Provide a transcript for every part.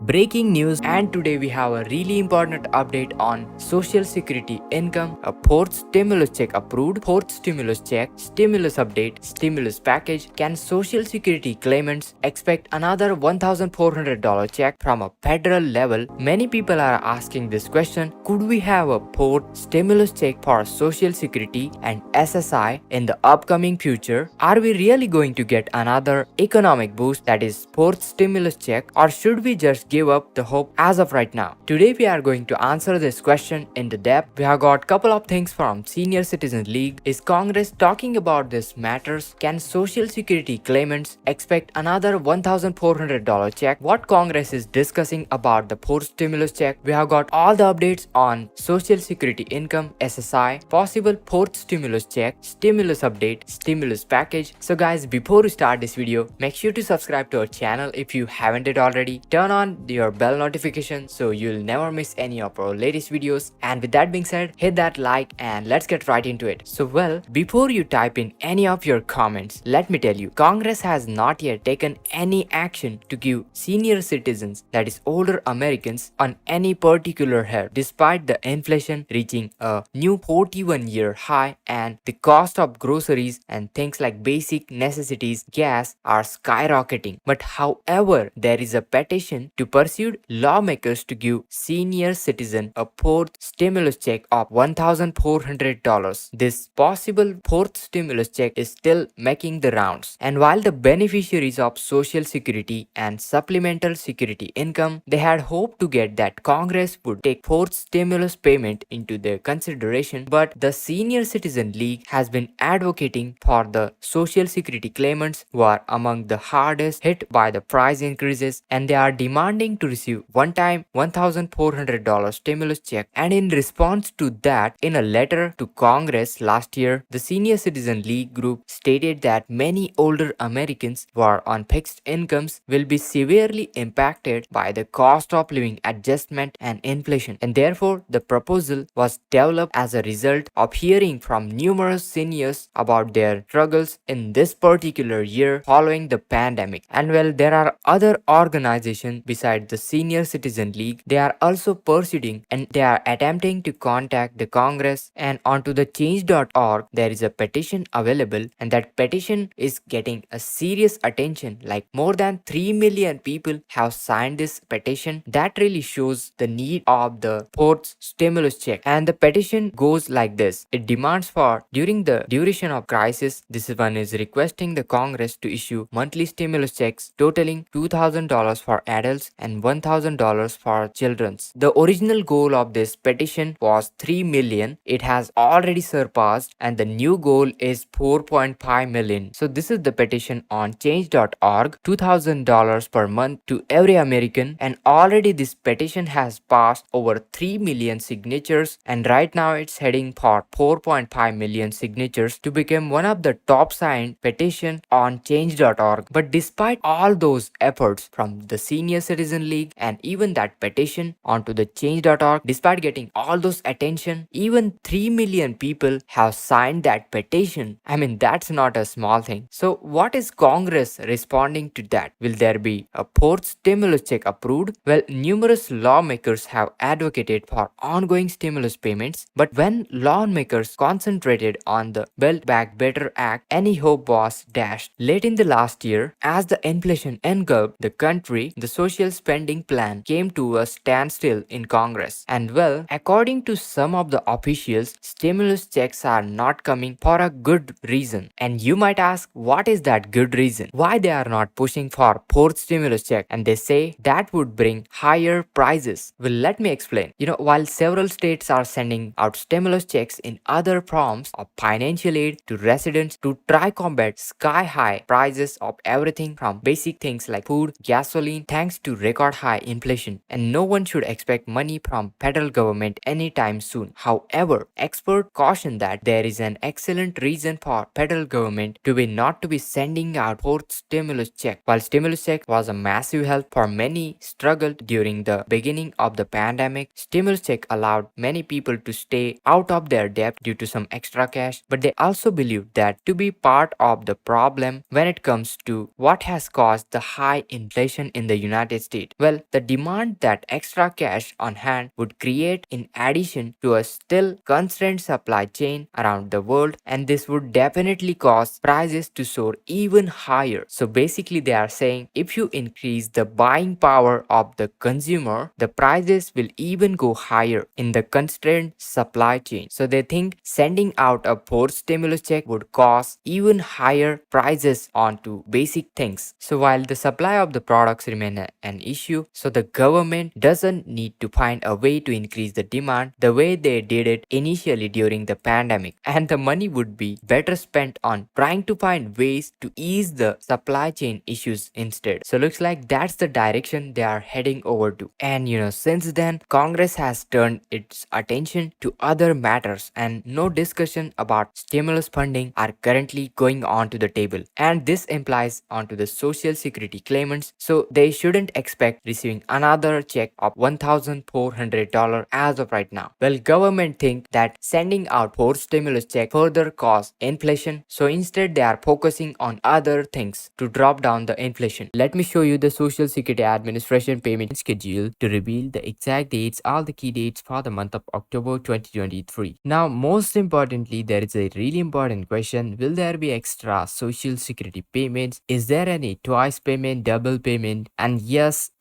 Breaking news, and today we have a really important update on Social Security income, a fourth stimulus check approved, fourth stimulus check, stimulus update, stimulus package. Can Social Security claimants expect another $1,400 check from a federal level? Many people are asking this question. Could we have a fourth stimulus check for Social Security and SSI in the upcoming future? Are we really going to get another economic boost, that is fourth stimulus check, or should we just give up the hope as of right now? Today we are going to answer this question in the depth. We have got couple of things from Senior Citizen League. Is Congress talking about this matters? Can Social Security claimants expect another $1,400 check? What Congress is discussing about the fourth stimulus check? We have got all the updates on Social Security income, SSI, possible fourth stimulus check, stimulus update, stimulus package. So guys, before we start this video, make sure to subscribe to our channel if you haven't it already. Turn on your bell notification so you'll never miss any of our latest videos. And with that being said, hit that like and let's get right into it. So well, before you type in any of your comments, let me tell you, Congress has not yet taken any action to give senior citizens, that is older Americans, on any particular help, despite the inflation reaching a new 41-year high and the cost of groceries and things like basic necessities, gas, are skyrocketing. But however, there is a petition to pursue lawmakers to give senior citizen a fourth stimulus check of $1,400. This possible fourth stimulus check is still making the rounds, and while the beneficiaries of Social Security and supplemental security income, they had hoped to get that Congress would take fourth stimulus payment into their consideration, but the Senior Citizen League has been advocating for the Social Security claimants who are among the hardest hit by the price increases, and they are demanding to receive one-time $1,400 stimulus check. And in response to that, in a letter to Congress last year, the Senior Citizen League group stated that many older Americans who are on fixed incomes will be severely impacted by the cost of living adjustment and inflation, and therefore the proposal was developed as a result of hearing from numerous seniors about their struggles in this particular year following the pandemic. And well, there are other organizations besides the Senior Citizen League. They are also pursuing and they are attempting to contact the Congress, and onto the change.org there is a petition available, and that petition is getting a serious attention. Like more than 3 million people have signed this petition. That really shows the need of the fourth stimulus check. And the petition goes like this. It demands for during the duration of crisis, this one is requesting the Congress to issue monthly stimulus checks totaling $2,000 for adults and $1,000 for children. The original goal of this petition was 3 million. It has already surpassed, and the new goal is 4.5 million. So this is the petition on change.org, $2,000 per month to every American, and already this petition has passed over 3 million signatures, and right now it's heading for 4.5 million signatures to become one of the top signed petition on change.org. But despite all those efforts from the Senior Citizen League and even that petition onto the change.org, despite getting all those attention, even 3 million people have signed that petition. I mean, that's not a small thing. So what is Congress responding to that? Will there be a fourth stimulus check approved? Well, numerous lawmakers have advocated for ongoing stimulus payments, but when lawmakers concentrated on the Build Back Better Act, any hope was dashed. Late in the last year, as the inflation engulfed the country, the social spending plan came to a standstill in Congress. And well, according to some of the officials, stimulus checks are not coming for a good reason. And you might ask, what is that good reason? Why they are not pushing for fourth stimulus check? And they say that would bring higher prices. Well, let me explain. While several states are sending out stimulus checks in other forms of financial aid to residents to try combat sky high prices of everything from basic things like food, gasoline, thanks to record high inflation, and no one should expect money from federal government anytime soon. However, experts caution that there is an excellent reason for federal government to be not to be sending out fourth stimulus check. While stimulus check was a massive help for many struggled during the beginning of the pandemic, stimulus check allowed many people to stay out of their debt due to some extra cash, but they also believed that to be part of the problem when it comes to what has caused the high inflation in the United States state. Well, the demand that extra cash on hand would create in addition to a still constrained supply chain around the world, and this would definitely cause prices to soar even higher. So basically they are saying if you increase the buying power of the consumer, the prices will even go higher in the constrained supply chain. So they think sending out a forced stimulus check would cause even higher prices onto basic things. So while the supply of the products remain an issue, so the government doesn't need to find a way to increase the demand the way they did it initially during the pandemic, and the money would be better spent on trying to find ways to ease the supply chain issues instead. So looks like that's the direction they are heading over to. And since then Congress has turned its attention to other matters, and no discussion about stimulus funding are currently going on to the table, and this implies onto the social security claimants, so they shouldn't expect receiving another check of $1,400 as of right now. Well, government think that sending out forced stimulus check further cause inflation, so instead they are focusing on other things to drop down the inflation. Let me show you the Social Security Administration payment schedule to reveal the exact dates, all the key dates for the month of October 2023. Now, most importantly, there is a really important question. Will there be extra Social Security payments? Is there any twice payment, double payment? And yes,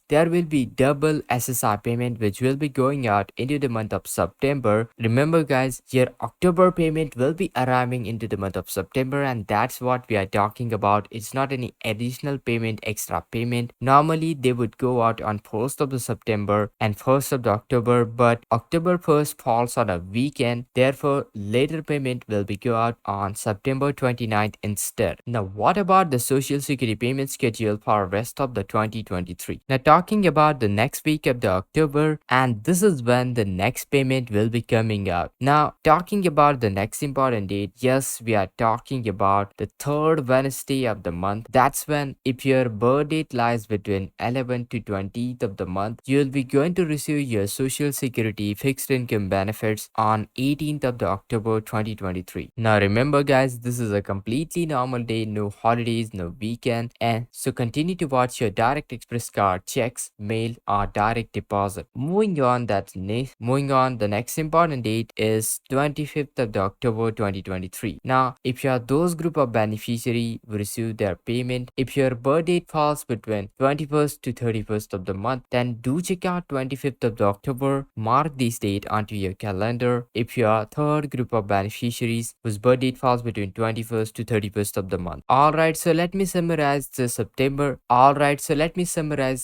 there will be double SSI payment which will be going out into the month of September. Remember guys, your October payment will be arriving into the month of September, and that's what we are talking about. It's not any additional payment, extra payment. Normally they would go out on 1st of the September and 1st of the October, but October 1st falls on a weekend, therefore later payment will be go out on September 29th instead. Now what about the Social Security payment schedule for rest of the 2023? Now talking about the next week of the October, and this is when the next payment will be coming out. Now talking about the next important date, yes, we are talking about the third Wednesday of the month. That's when, if your birth date lies between 11th to 20th of the month, you'll be going to receive your Social Security fixed income benefits on 18th of the October 2023. Now remember guys, this is a completely normal day, no holidays, no weekend, and so continue to watch your direct express card, checks, mail, or direct deposit. Moving on, the next important date is 25th of the October 2023. Now if you are those group of beneficiary who receive their payment, if your birth date falls between 21st to 31st of the month, then do check out 25th of the October. Mark this date onto your calendar. If you are third group of beneficiaries whose birth date falls between 21st to 31st of the month. Alright, so let me summarize the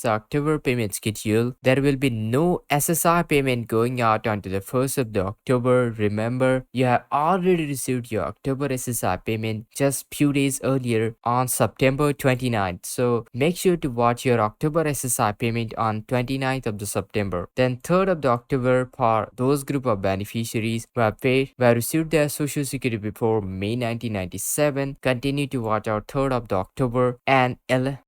October payment schedule. There will be no SSI payment going out onto the 1st of the October. Remember, you have already received your October SSI payment just few days earlier on September 29th. So make sure to watch your October SSI payment on 29th of the September. Then 3rd of the October for those group of beneficiaries who have received their Social Security before May 1997. Continue to watch out 3rd of the October. And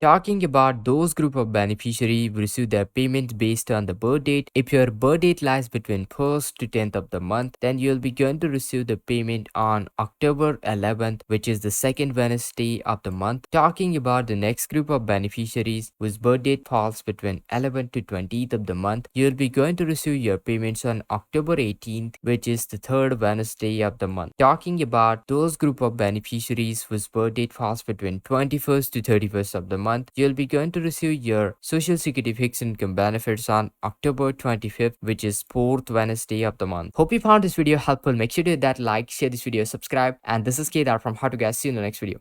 talking about those group of beneficiaries who received their payments based on the birth date, if your birth date lies between 1st to 10th of the month, then you'll be going to receive the payment on October 11th, which is the second Wednesday of the month. Talking about the next group of beneficiaries whose birth date falls between 11th to 20th of the month, you'll be going to receive your payments on October 18th, which is the third Wednesday of the month. Talking about those group of beneficiaries whose birth date falls between 21st to 31st of the month, you'll be going to receive your Social Security fixed income benefits on October 25th, which is fourth Wednesday of the month. Hope you found this video helpful. Make sure to hit that like, share this video, subscribe, and this is Kedar from How to Guess. See you in the next video.